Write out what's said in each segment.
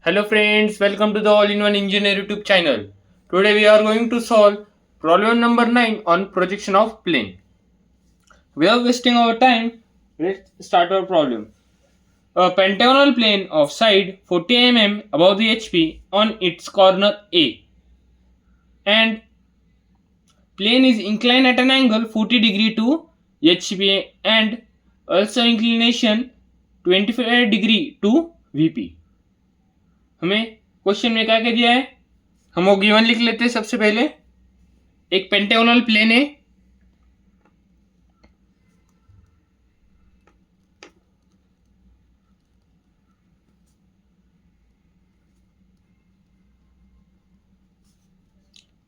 Hello friends, welcome to the All-in-One Engineer YouTube channel. Today we are going to solve problem number 9 on projection of plane. Without wasting our time, let's start our problem. A pentagonal plane of side 40 mm above the HP on its corner A and plane is inclined at an angle 40 degree to HP and also inclination 25 degree to VP. हमें question में क्या दिया है, हम वो given लिख लेते हैं। सबसे पहले एक पेंटागोनल प्लेन है,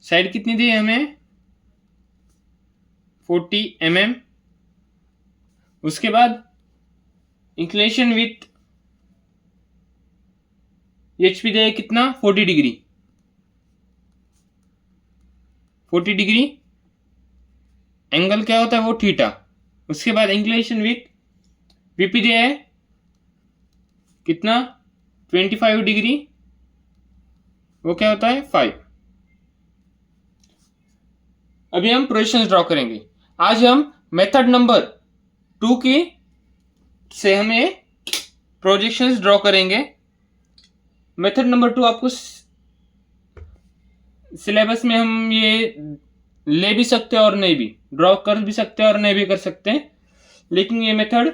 साइड कितनी दी है हमें 40 mm। उसके बाद इंक्लिनेशन विथ एचपी दिया है कितना 40 डिग्री, 40 डिग्री एंगल क्या होता है वो थीटा। उसके बाद इंक्लिनेशन विथ वीपी दिया है कितना 25 डिग्री, वो क्या होता है 5। अभी हम प्रोजेक्शंस ड्रॉ करेंगे। आज हम मेथड नंबर 2 की से हमें प्रोजेक्शंस ड्रॉ करेंगे। मेथड नंबर 2 आपको सिलेबस में हम ये ले भी सकते हैं और नहीं भी, ड्रॉ कर भी सकते हैं और नहीं भी कर सकते हैं, लेकिन ये मेथड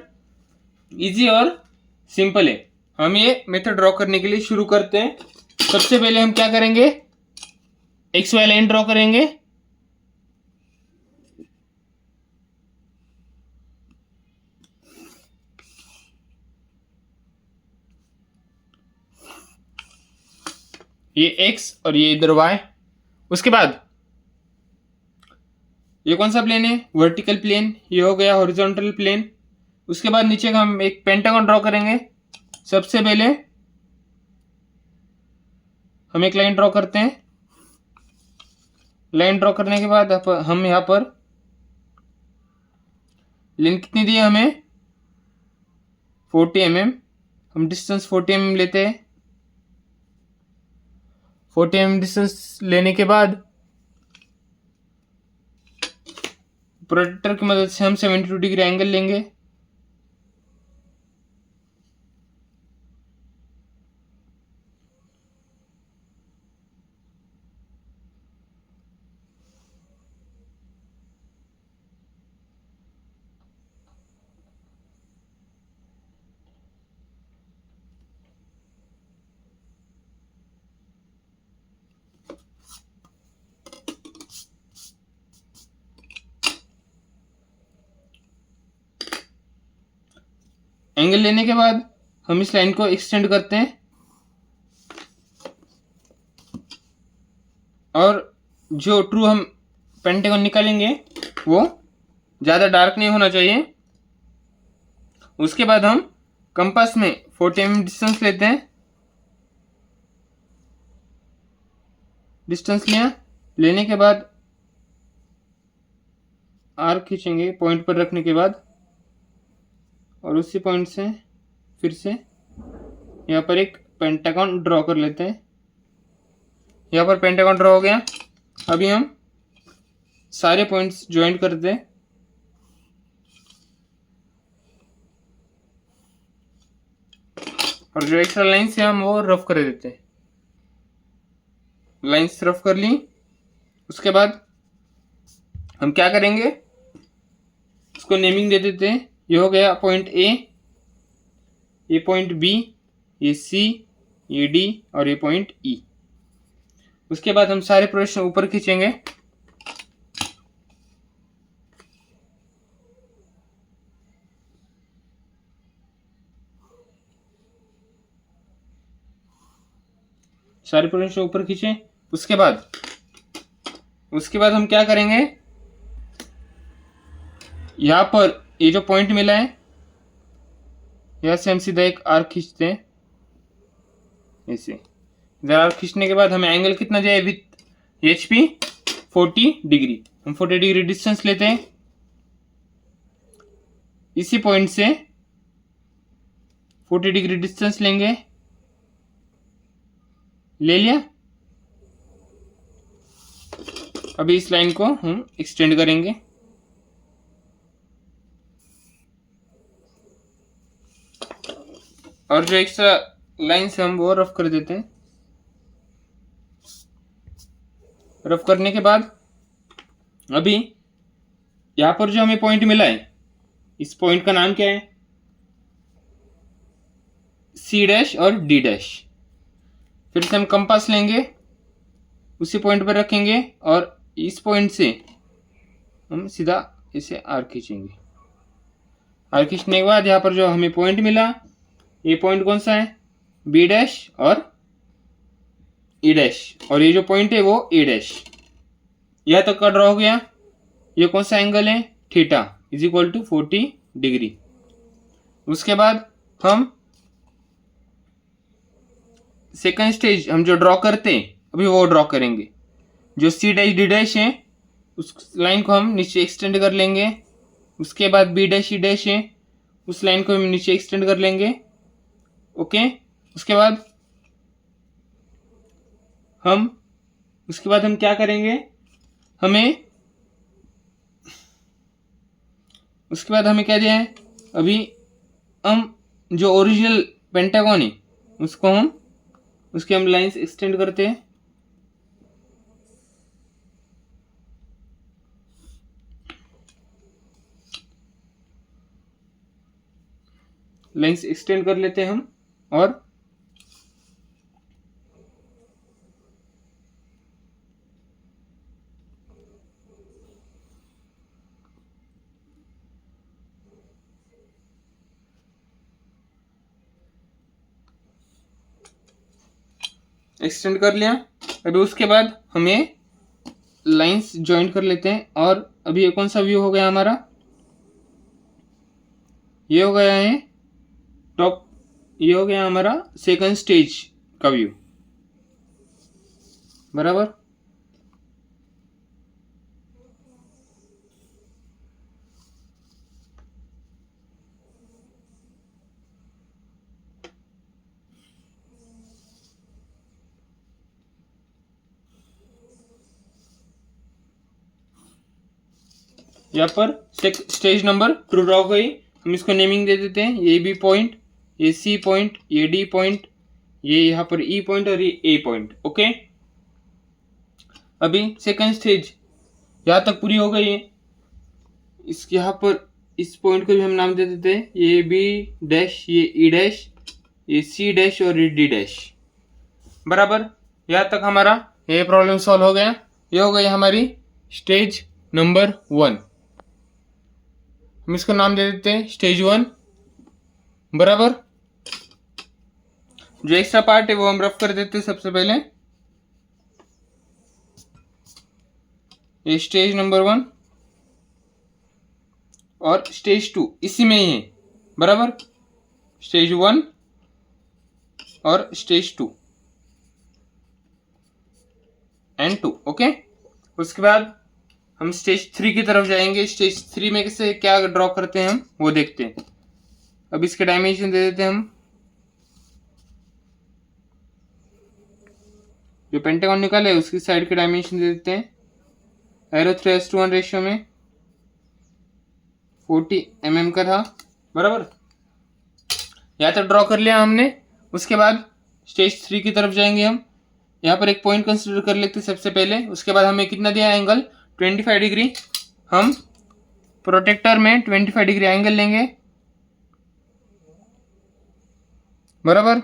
इजी और सिंपल है। हम ये मेथड ड्रॉ करने के लिए शुरू करते हैं। सबसे पहले हम क्या करेंगे, एक्स वाई लाइन ड्रॉ करेंगे। ये एक्स और ये इधर वाई। उसके बाद ये कौन सा प्लेन है, वर्टिकल प्लेन, ये हो गया हॉरिजॉन्टल प्लेन। उसके बाद नीचे का हम एक पेंटागन ड्रॉ करेंगे। सबसे पहले हम एक लाइन ड्रॉ करते हैं। लाइन ड्रॉ करने के बाद हम यहाँ पर लेंथ कितनी दी है हमें 40 mm। हम डिस्टेंस 40 mm लेते हैं। 40 mm डिस्टेंस लेने के बाद प्रोजेक्टर की मदद से हम 72 डिग्री एंगल लेंगे। एंगल लेने के बाद हम इस लाइन को एक्सटेंड करते हैं और जो ट्रू हम पेंटागन निकालेंगे वो ज़्यादा डार्क नहीं होना चाहिए। उसके बाद हम कंपास में 40 mm डिस्टेंस लेते हैं। डिस्टेंस लिया, लेने के बाद आर्क खींचेंगे पॉइंट पर रखने के बाद, और उसी पॉइंट से फिर से यहाँ पर एक पेंटागन ड्रॉ कर लेते हैं। यहाँ पर पेंटागन ड्रॉ हो गया। अभी हम सारे पॉइंट्स ज्वाइंट करते हैं और जो एक्स्ट्रा लाइन्स है हम वो रफ कर देते हैं। लाइन्स रफ कर ली। उसके बाद हम क्या करेंगे, इसको नेमिंग दे देते हैं। ये हो गया पॉइंट ए, ये पॉइंट बी, ये सी, ये डी और ये पॉइंट ई। उसके बाद हम सारे प्रोजेक्शन ऊपर खींचेंगे। सारे प्रोजेक्शन ऊपर खींचे। उसके बाद हम क्या करेंगे, यहां पर ये जो पॉइंट मिला है यहां से हम सीधा एक आर्क खींचते हैं ऐसे। इधर आर्क खींचने के बाद हमें एंगल कितना जाए विथ एचपी 40 डिग्री। हम 40 डिग्री डिस्टेंस लेते हैं। इसी पॉइंट से 40 डिग्री डिस्टेंस लेंगे ले लिया। अभी इस लाइन को हम एक्सटेंड करेंगे। और जो एक्स्ट्रा लाइन से हम वो रफ कर देते हैं। रफ करने के बाद अभी यहां पर जो हमें पॉइंट मिला है, इस पॉइंट का नाम क्या है? सी डैश और डी डैश। फिर से हम कंपास लेंगे, उसी पॉइंट पर रखेंगे और इस पॉइंट से हम सीधा इसे आर्क खींचेंगे। आर्क खींचने के बाद यहाँ पर जो हमें पॉइंट मिला, ये पॉइंट कौन सा है? बी डैश और ई डैश, और ये जो पॉइंट है वो ए डैश। यह तक का ड्रॉ हो गया। ये कौन सा एंगल है? Theta is equal to 40 degree. उसके बाद हम सेकंड स्टेज हम जो ड्रॉ करते हैं अभी वो ड्रॉ करेंगे। जो सी डैश डी डैश है उस लाइन को हम नीचे एक्सटेंड कर लेंगे। उसके बाद बी डैश ई डैश है, उस लाइन को हम नीचे एक्सटेंड कर लेंगे। ओके। उसके बाद हम क्या करेंगे? उसके बाद हमें क्या दिया है? अभी हम जो ओरिजिनल पेंटागन है उसके हम लाइंस एक्सटेंड करते हैं। लाइंस एक्सटेंड कर लेते हैं हम। और एक्सटेंड कर लिया। अभी उसके बाद हमें लाइंस ज्वाइन कर लेते हैं। और अभी ये कौन सा व्यू हो गया हमारा? ये हो गया है टॉप, ये हो गया हमारा सेकंड स्टेज का व्यू। बराबर। यहाँ पर स्टेज नंबर 2 ड्रॉ हो गई। हम इसको नेमिंग दे देते हैं। ये बी पॉइंट, ये सी पॉइंट, ये डी पॉइंट, ये यहाँ पर ई पॉइंट और ये ए पॉइंट। ओके। अभी सेकंड स्टेज यहाँ तक पूरी हो गई है। इसके यहाँ पर इस पॉइंट को भी हम नाम दे देते हैं। ये बी डैश, ये ई डैश, ये सी डैश और ये डी डैश। बराबर। यहाँ तक हमारा ये प्रॉब्लम सॉल्व हो गया। ये हो गई हमारी स्टेज नंबर 1। हम इसको नाम दे देते हैं स्टेज 1। बराबर। जो एक्स्ट्रा पार्ट है वो हम रफ कर देते हैं। सबसे पहले ये स्टेज नंबर 1 और स्टेज 2 इसी में ही है। बराबर। स्टेज 1 और स्टेज 2 एंड 2। ओके। उसके बाद हम स्टेज 3 की तरफ जाएंगे। स्टेज 3 में कैसे क्या ड्रॉ करते हैं हम वो देखते हैं। अब इसके डायमेंशन दे देते हैं हम। जो पेंटागन निकाले उसकी साइड के डायमेंशन दे देते हैं। एरो 3:1 रेशियो में 40 mm का था। बराबर। यहाँ तक ड्रॉ कर लिया हमने। उसके बाद स्टेज 3 की तरफ जाएंगे हम। यहाँ पर एक पॉइंट कंसिडर कर लेते हैं सबसे पहले। उसके बाद हमें कितना दिया एंगल? 25 डिग्री। हम प्रोटेक्टर में 25 डिग्री एंगल लेंगे। बराबर।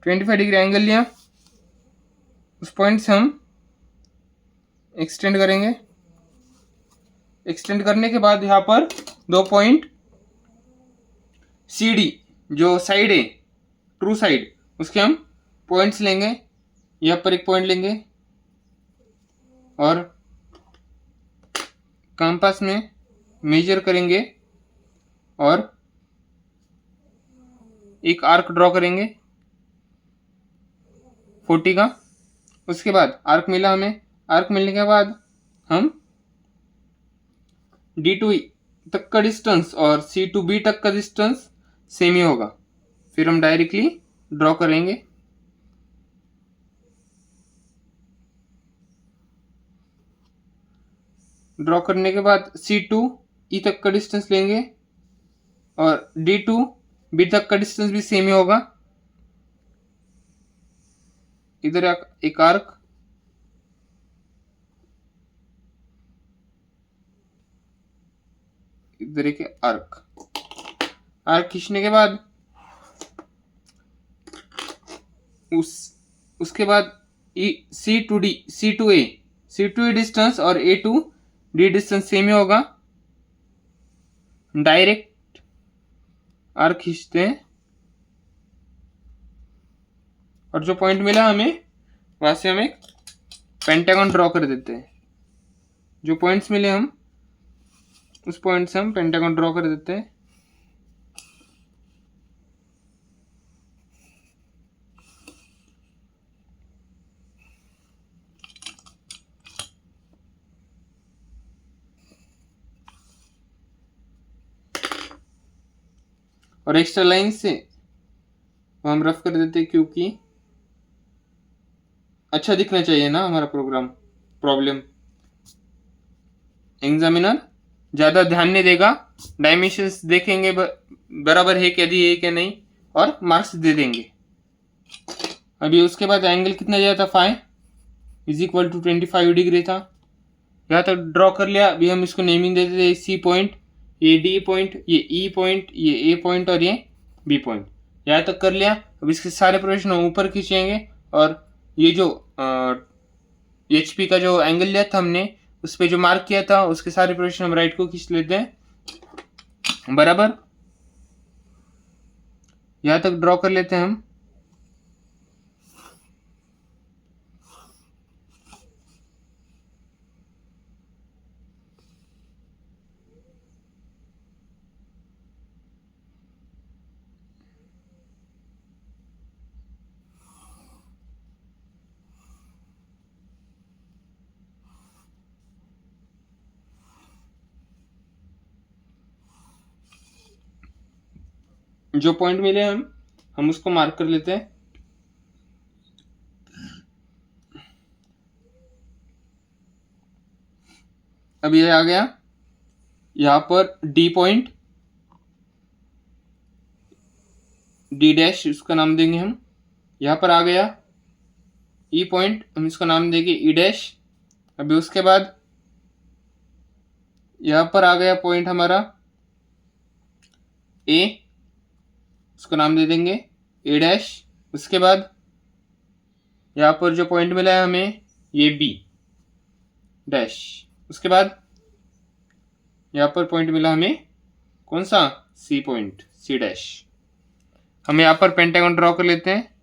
25 डिग्री एंगल लिया। उस पॉइंट से हम एक्सटेंड करेंगे। एक्सटेंड करने के बाद यहाँ पर 2 पॉइंट सी डी जो साइड है, ट्रू साइड, उसके हम पॉइंट्स लेंगे। यहाँ पर एक पॉइंट लेंगे और कंपास में मेजर करेंगे और एक आर्क ड्रॉ करेंगे 40 का। उसके बाद आर्क मिला हमें। आर्क मिलने के बाद हम D to E तक का डिस्टेंस और C to B तक का डिस्टेंस सेम ही होगा। फिर हम डायरेक्टली ड्रॉ करेंगे। ड्रॉ करने के बाद C2 E तक का डिस्टेंस लेंगे और D2 B तक का डिस्टेंस भी सेम ही होगा। इधर एक आर्क, इधर एक आर्क खींचने के बाद उसके बाद C2A डिस्टेंस और A2D डिस्टेंस सेम ही होगा। डायरेक्ट आर्क खींचते हैं और जो पॉइंट मिला हमें वहां से हम एक पेंटागन ड्रॉ कर देते हैं। जो पॉइंट्स मिले हम उस पॉइंट से हम पेंटागन ड्रॉ कर देते हैं। और एक्स्ट्रा लाइन से हम रफ कर देते हैं क्योंकि अच्छा दिखना चाहिए ना हमारा प्रॉब्लम। एग्जामिनर ज्यादा ध्यान नहीं देगा, डायमेंशंस देखेंगे बराबर है क्या, दिए है क्या नहीं, और मार्क्स दे देंगे। अभी उसके बाद एंगल कितना दिया था, phi is equal to 25 degree था। यहाँ तक ड्रॉ कर लिया। अभी हम इसको नेमिंग देते थे C पॉइंट, ये D पॉइंट, ये E पॉइंट, ये A पॉइंट और ये B पॉइंट। यहाँ तक कर लिया। अब इसके सारे प्रोजेक्शन ऊपर खींचेंगे और ये जो HP का जो एंगल लिया था हमने, उस पर जो मार्क किया था उसके सारे प्रोजेक्शन हम राइट को खींच लेते हैं बराबर। यहाँ तक ड्रॉ कर लेते हैं हम। जो पॉइंट मिले हम उसको मार्क कर लेते हैं। अब ये आ गया यहाँ पर D पॉइंट, D डैश उसका नाम देंगे हम। यहाँ पर आ गया E पॉइंट, हम इसका नाम देंगे E डैश। अभी उसके बाद यहाँ पर आ गया पॉइंट हमारा A, उसका नाम दे देंगे A डैश। उसके बाद यहाँ पर जो पॉइंट मिला है हमें ये B डैश। उसके बाद यहाँ पर पॉइंट मिला हमें कौन सा, C पॉइंट, C डैश। हम यहाँ पर पेंटागन ड्रॉ कर लेते हैं।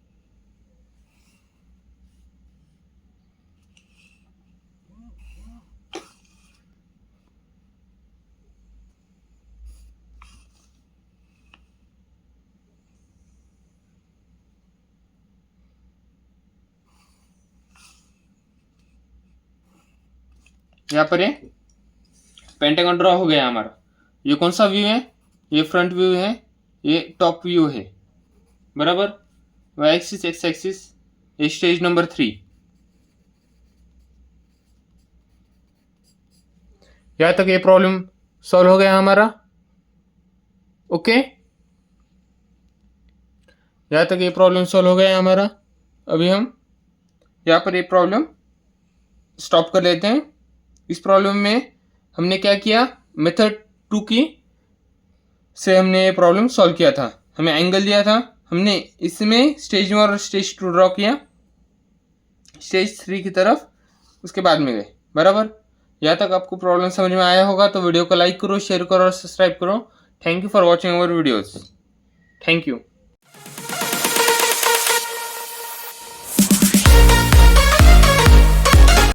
यहाँ पर ये पेंटागन ड्रॉ हो गया हमारा। ये कौन सा व्यू है, ये फ्रंट व्यू है, ये टॉप व्यू है बराबर। वाई एक्सिस, एक्स एक्सिस, ये स्टेज नंबर 3। यहाँ तक ये प्रॉब्लम सॉल्व हो गया हमारा। ओके, यहाँ तक ये प्रॉब्लम सॉल्व हो गया हमारा। अभी हम यहाँ पर ये प्रॉब्लम स्टॉप कर लेते हैं। इस प्रॉब्लम में हमने क्या किया, मेथड 2 की से हमने ये प्रॉब्लम सॉल्व किया था। हमें एंगल दिया था, हमने इसमें स्टेज 1 और स्टेज 2 ड्रॉ किया, स्टेज 3 की तरफ उसके बाद में गए बराबर। यहाँ तक आपको प्रॉब्लम समझ में आया होगा तो वीडियो को लाइक करो, शेयर करो और सब्सक्राइब करो। Thank you for watching our videos. Thank you.